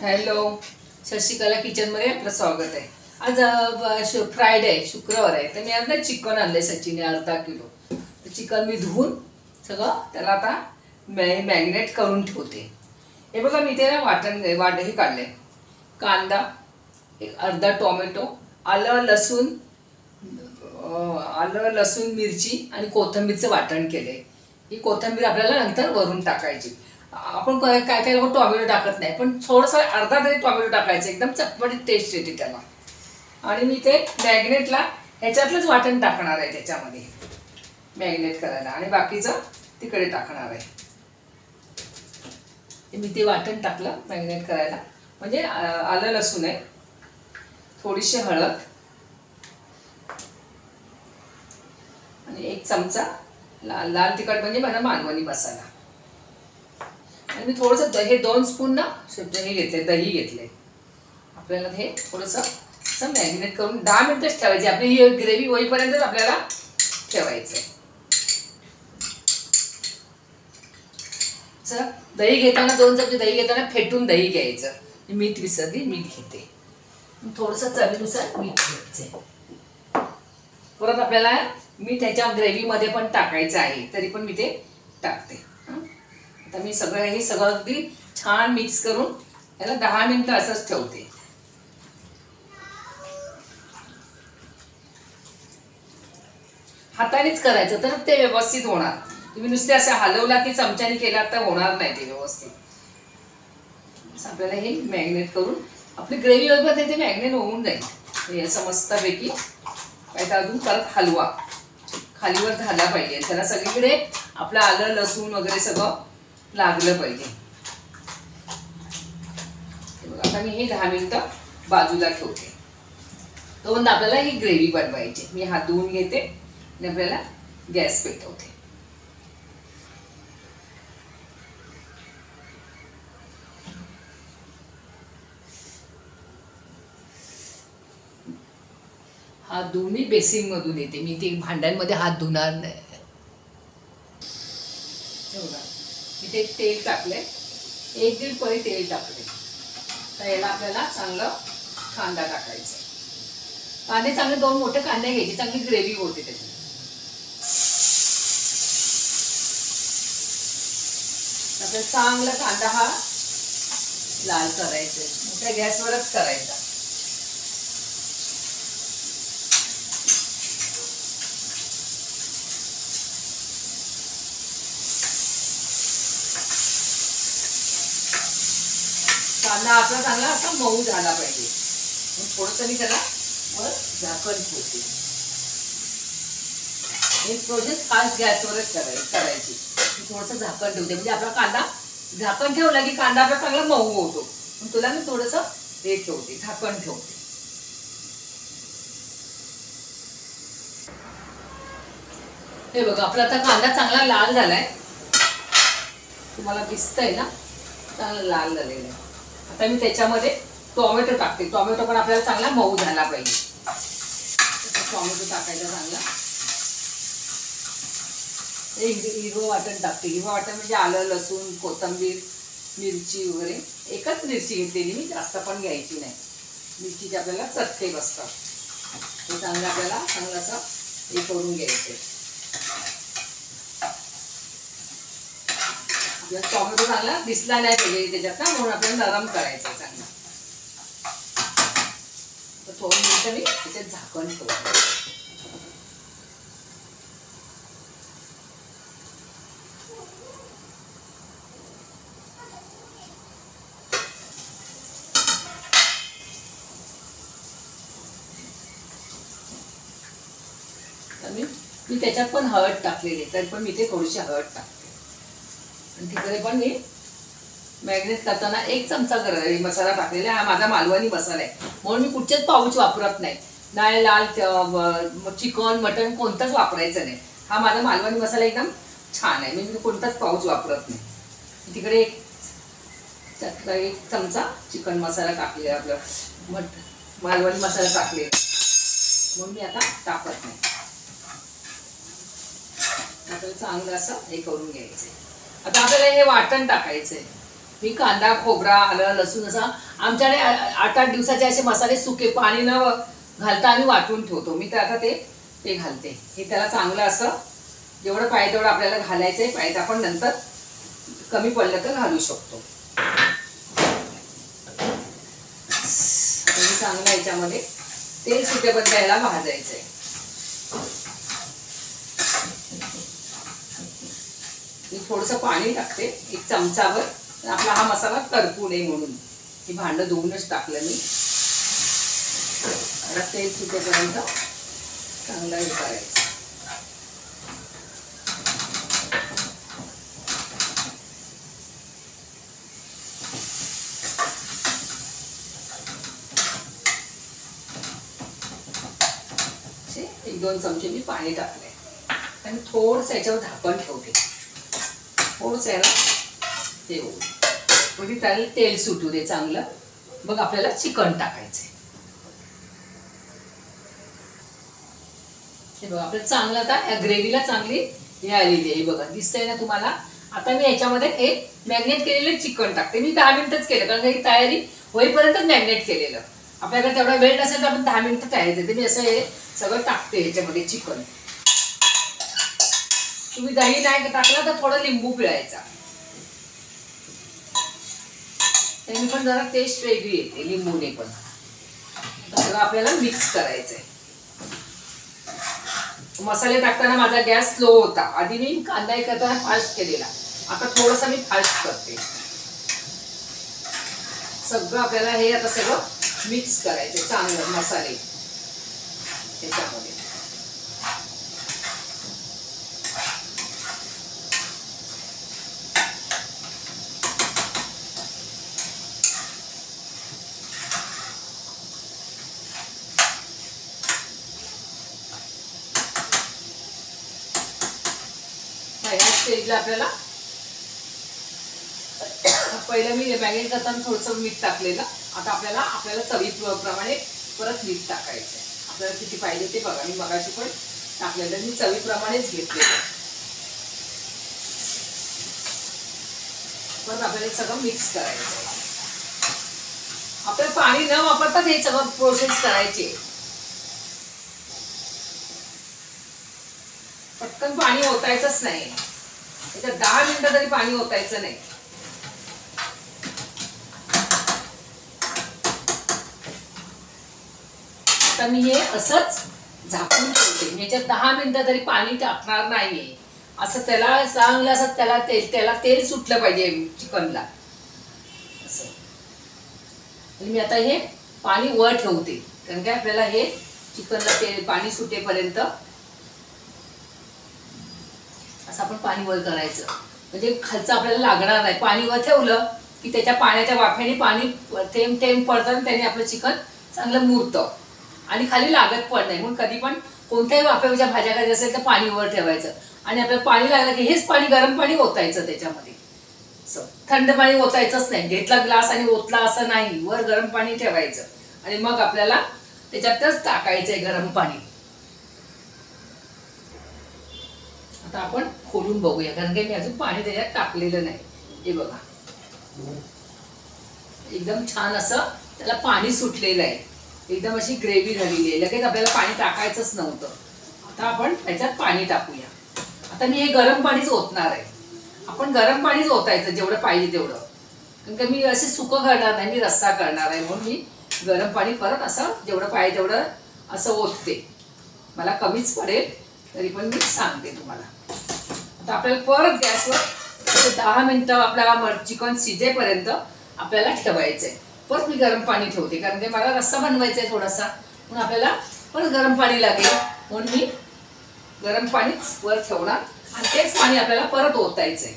Hello, Shashikala किचनमध्ये आपलं स्वागत आहे. आज फ्रायडे आहे, शुक्रवार आहे. तर मी आज ना चिकन आणले सचिने अर्धा किलो. तर चिकन मी धुवून सगळं त्याला आता मॅरिनेट करून ठेवते. हे बघा मी ते ना वाटही काढले. कांदा, एक अर्धा टोमॅटो, आलं लसूण मिरची आणि कोथिंबीरचं वाटण केले. ही कोथिंबीर आपल्याला नंतर वरून टाकायची. आपण काय काय लोक टोमॅटो टाकत नाही, पण थोडंसं अर्धा तरी टोमॅटो टाकायचं, एकदम चटपटीत टेस्ट येते त्याला. आणि मी ते मॅग्नेटला ह्याच्यातलंच वाटण टाकणार आहे त्याच्यामध्ये मॅग्नेट करायला, आणि बाकीचं तिकडे टाकणार आहे. मी ते वाटण टाकलं मॅग्नेट करायला. म्हणजे आलं लसूण आहे, थोडीशी हळद आणि एक चमचा लाल तिखट म्हणजे माझा मालवणी मसाला. आणि मी थोडंसं हे 2 स्पून ना हे घेतले, दही घेतले. आपल्याला हे थोडंसं असं मॅरिनेट करून 10 मिनिटच ठेवायची. आपली ही ग्रेव्ही होईपर्यंतच आपल्याला ठेवायचं आहे. दही घेताना 2 चमचे दही घेताना फेटून दही घ्यायचं. मीठ विसरली, मीठ घेते. थोडंसं चवीनुसार मीठ घ्यायचं. परत आपल्याला मीठ ह्याच्या ग्रेव्हीमध्ये पण टाकायचं आहे, तरी पण मी ते टाकते. आता मी हे सगळं अगदी छान मिक्स करून याला 10 मिनिटं असंच ठेवते. हातानेच करायचं तर ते व्यवस्थित होणार. तुम्ही नुसते असं हलवला की चमच्याने केला तर होणार नाही ते व्यवस्थित. आपल्याला हे मॅरिनेट करून आपली ग्रेव्ही वगैरे ते मॅरिनेट होऊन जाईल. हे असं मस्तपैकी काय तर अजून परत हलवा खालीवर झाला पाहिजे. त्याला सगळीकडे आपलं आलं लसूण वगैरे सगळं लागलं पाहिजे. आता मी हे 10 मिनिटं बाजूला ठेवते. तोपर्यंत आपल्याला ही ग्रेव्ही बनवायची. मी हात धुवून घेते आणि आपल्याला गॅस पेटवते. हात धुवून मी बेसिन मधून येते. मी ते भांड्यांमध्ये हात धुणार नाही. मी ते तेल टाकले, 1-1.5 पळी तेल टाकले. तर याला आपल्याला चांगलं कांदा टाकायचा. कांदे चांगले 2 मोठे कांदे घ्यायचे, चांगली ग्रेव्ही होते त्याची. आता चांगला कांदा हा लाल करायचा, मोठ्या गॅसवरच करायचा. कांदा आपला चांगला असा मऊ झाला पाहिजे. थोडंसं मी त्याला वर झाकण ठेवते. हे प्रोसेस खास गॅसवरच करायची. थोडंसं झाकण ठेवते, म्हणजे आपला कांदा झाकण ठेवला की कांदा आपला चांगला मऊ होतो. पण तुला मी थोडंसं हे ठेवते, झाकण ठेवते. हे बघा आपला आता कांदा चांगला लाल झालाय. तुम्हाला दिसतंय ना, चांगला लाल झालेला आहे. आता मी त्याच्यामध्ये टोमॅटो टाकते. टोमॅटो पण आपल्याला चांगला मऊ झाला पाहिजे. टोमॅटो टाकायचा चांगला. एक हिरवं वाटण टाकते. हिरवं वाटण म्हणजे आलं लसूण कोथिंबीर मिरची वगैरे. एकच मिरची घेतलेली मी, जास्त पण घ्यायची नाही. मिरचीचे आपल्याला चटके बसतात. हे चांगलं आपल्याला चांगलं असं हे करून घ्यायचं. टोमॅटो चांगला दिसला नाही पाहिजे त्याच्यात ना, म्हणून आपल्याला नरम करायचं चांगला. थोडं मिनिटं मी त्याच्यात झाकण ठेवतो. मी त्याच्यात पण हळद टाकलेली, तर पण मी ते थोडीशी हळद टाकते. आणि तिकडे पण मी मॅरिनेट करताना 1 चमचा मसाला टाकलेला. हा माझा मालवणी मसाला आहे, म्हणून मी कुठचेच पाऊच वापरत नाही. नाही लाल चिकन मटन कोणताच वापरायचं नाही. हा माझा मालवणी मसाला एकदम छान आहे. मी कोणताच पाऊच वापरत नाही. तिकडे 1 चमचा चिकन मसाला टाकले, आपलं मालवणी मसाला टाकले, म्हणून मी आता टाकत नाही. आपल्याला चांगलं असं हे करून घ्यायचंय. आता आपल्याला हे वाटण टाकायचंय. मी कांदा खोबरा आलं लसूण असं आमच्याकडे 8-8 दिवसाचे असे मसाले सुके पाणी न घालता आम्ही वाटून ठेवतो. मी तर आता ते घालते. हे त्याला चांगलं असं जेवढं पाहिजे तेवढं आपल्याला घालायचं आहे. पाहिजे आपण नंतर कमी पडलं तर घालू शकतो. चांगलं याच्यामध्ये तेल सुटेपर्यंत याला भाजायचं आहे. मी थोडंसं पाणी टाकते 1 चमचाभर. आपला हा मसाला करपू नये म्हणून ही भांडं धुवूनच टाकलं मी. आता तेल सुटेपर्यंत चांगलं हे करायचं. एक 2 चमचे मी पाणी टाकले आणि थोडंसं याच्यावर झाकण ठेवते. थोडंसं याला ते होऊ म्हणजे त्याला तेल सुटू दे चांगलं. मग आपल्याला चिकन टाकायचंय. हे बघा आपलं चांगलं आता या ग्रेव्हीला चांगली हे आलेली आहे. बघा दिसतंय ना तुम्हाला. आता मी याच्यामध्ये हे मॅरिनेट केलेलं चिकन टाकते. मी 10 मिनिटच केलं कारण ही तयारी होईपर्यंत मॅरिनेट केलेलं. आपल्याकडे तेवढा वेळ नसेल तर आपण 10 मिनिटं तयारी देते. मी असं हे सगळं टाकते ह्याच्यामध्ये चिकन. तुम्ही दही नाही टाकला तर थोडं लिंबू पिळायचा. त्याने पण जरा टेस्ट वेगळी येते लिंबूने पण. सगळं आपल्याला मिक्स करायचंय. मसाले टाकताना माझा गॅस स्लो होता. आधी मी कांदा करताना फास्ट केलेला. आता थोडासा मी फास्ट करते. सगळं आपल्याला हे आता सगळं मिक्स करायचे चांगलं मसाले त्याच्यामध्ये. या स्टेजला आपल्याला पहिलं मी मॅरिनेट करताना थोडंसं मीठ टाकलेलं. आता आपल्याला चवीप्रमाणे परत मीठ टाकायचं. आपल्याला किती पाहिजे ते बघा. मी मगाशी पण टाकलेलं. मी चवीप्रमाणेच घेतलेलं. परत आपल्याला सगळं मिक्स करायचं. आपल्याला पाणी न वापरताच हे सगळं प्रोसेस करायचे. पटकन पाणी ओतायचंच नाही. त्याच्यात 10 मिनिटं तरी पाणी ओतायचं नाही. आता मी हे असंच झाकून ठेवते. मी याच्यात 10 मिनिटं तरी पाणी टाकणार नाहीये. असं त्याला चांगलं असं त्याला तेल सुटलं पाहिजे चिकनला असं. आणि मी आता हे पाणी वर ठेवते कारण काय आपल्याला हे चिकनला तेल पाणी सुटेपर्यंत असं आपण पाणी वर करायचं. म्हणजे खालचं आपल्याला लागणार नाही. पाणी वर ठेवलं की त्याच्या पाण्याच्या वाफेने पाणी थेंब थेंब पडतं. त्याने आपलं चिकन चांगलं मुरतं आणि खाली लागत पण नाही. म्हणून कधी पण कोणत्याही वाफेच्या भाज्या करायच्या असेल तर पाणी वर ठेवायचं. आणि आपल्याला पाणी लागलं की हेच पाणी गरम पाणी ओतायचं त्याच्यामध्ये. थंड पाणी ओतायचंच नाही. घेतला ग्लास आणि ओतला असं नाही. वर गरम पाणी ठेवायचं आणि मग आपल्याला त्याच्यातच टाकायचंय गरम पाणी. आता आपण खोलून बघूया कारण की मी अजून पाणी त्याच्यात टाकलेलं नाही. हे बघा एकदम छान असं त्याला पाणी सुटलेलं आहे. एकदम अशी ग्रेव्ही झालेली आहे. लगेच आपल्याला पाणी टाकायचंच नव्हतं. आता आपण त्याच्यात पाणी टाकूया. आता मी हे गरम पाणीच ओतणार आहे. आपण गरम पाणीच ओतायचं जेवढं पाहिजे तेवढं. कारण की मी असे सुकं करणार नाही. मी रस्सा करणार आहे म्हणून मी गरम पाणी परत असं जेवढं पाहिजे तेवढं असं ओतते. मला कमीच पडेल तरी पण मी सांगते तुम्हाला. आता आपल्याला परत गॅसवर 10 मिनिटं आपल्याला चिकन शिजेपर्यंत आपल्याला ठेवायचंय. परत मी गरम पाणी ठेवते कारण की मला रस्सा बनवायचा आहे थोडासा. म्हणून आपल्याला परत गरम पाणी लागेल म्हणून मी गरम पाणीच वर ठेवणार. आणि तेच पाणी आपल्याला परत ओतायचंय.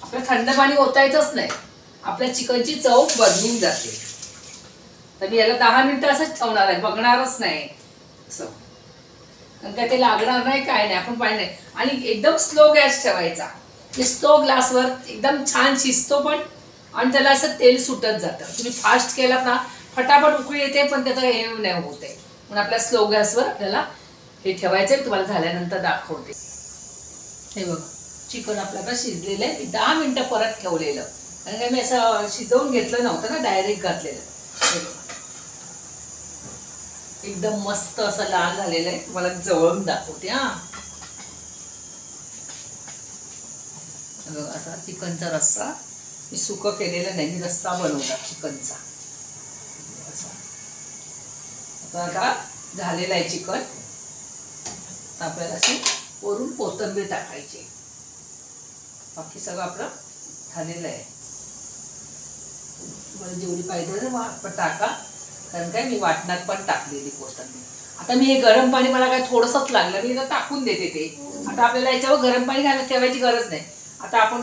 आपल्याला थंड पाणी ओतायचंच नाही. आपल्या चिकनची चव बदलून जाते. तर मी याला 10 मिनिटं असंच ठेवणार आहे. बघणारच नाही असं कारण काय ते लागणार नाही काय नाही. आपण पाणी नाही. आणि एकदम स्लो गॅस ठेवायचा. स्लो गॅसवर एकदम छान शिजतो पण आणि त्याला असं तेल सुटत जातं. तुम्ही फास्ट केलात ना फटाफट उकळी येते पण त्याचं हे नाही होते. म्हणून आपल्या स्लो गॅसवर आपल्याला हे ठेवायचं. तुम्हाला झाल्यानंतर दाखवते. हे बघा चिकन आपलं आता शिजलेलं आहे. 10 मिनिटं परत ठेवलेलं. कारण काय मी असं शिजवून घेतलं नव्हतं ना, डायरेक्ट घातलेलं. हे बघा. एकदम मस्त असं लाल झालेलं आहे. तुम्हाला जवळून दाखवते हा. बघा असा चिकनचा रस्सा मी सुकं केलेलं नाही, मी रस्सा बनवला चिकनचा असा. आता झालेला आहे चिकन. आपल्याला अशी वरून कोथिंबीर टाकायची. बाकी सगळं आपलं झालेलं आहे. मला जेवढी पाहिजे ना आपण टाका, कारण काय मी वाटणात पण टाकलेली कोथिंबीर. आता मी हे गरम पाणी मला काय थोडंसंच लागलं, मी टाकून देते ते. आता आपल्याला याच्यावर गरम पाणी घालून ठेवायची गरज नाही. आता आपण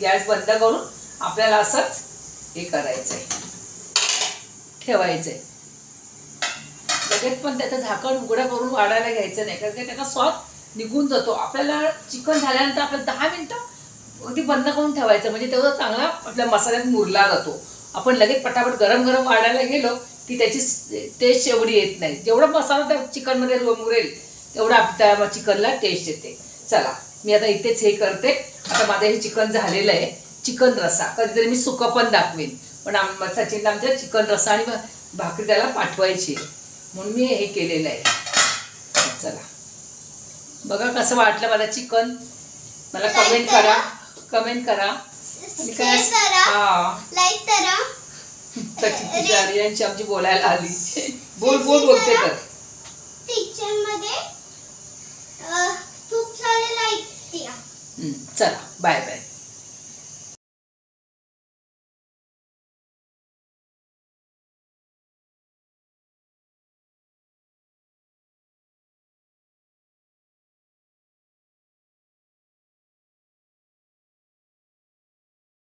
गॅस बंद करून आपल्याला असंच हे करायचंय, ठेवायचंय. लगेच पण त्याचं झाकण उघडं करून वाढायला घ्यायचं नाही, कारण त्याचा स्वाद निघून जातो. आपल्याला चिकन झाल्यानंतर आपल्याला 10 मिनिटं ते बंद करून ठेवायचं, म्हणजे तेवढं चांगला आपल्या मसाल्यात मुरला जातो. आपण लगेच पटापट गरम गरम वाढायला गेलो की त्याची टेस्ट एवढी येत नाही. जेवढा मसाला त्या चिकनमध्ये मुरेल तेवढा त्या चिकनला टेस्ट येते. चला मी आता इथेच हे करते. आता माझं हे चिकन झालेलं आहे. चिकन रस्सा कधीतरी मी सुकं पण दाखवेन, पण सचिनला आमच्या चिकन रस्सा आणि भाकरी त्याला पाठवायची म्हणून मी हे केलेलं आहे. चला बघा कसं वाटलं मला चिकन. मला कमेंट करा आणि काय लाईक करा. यांची आमची बोलायला आली. बोलते तर किचन मध्ये खूप सारे लाईक द्या. चला बाय बाय.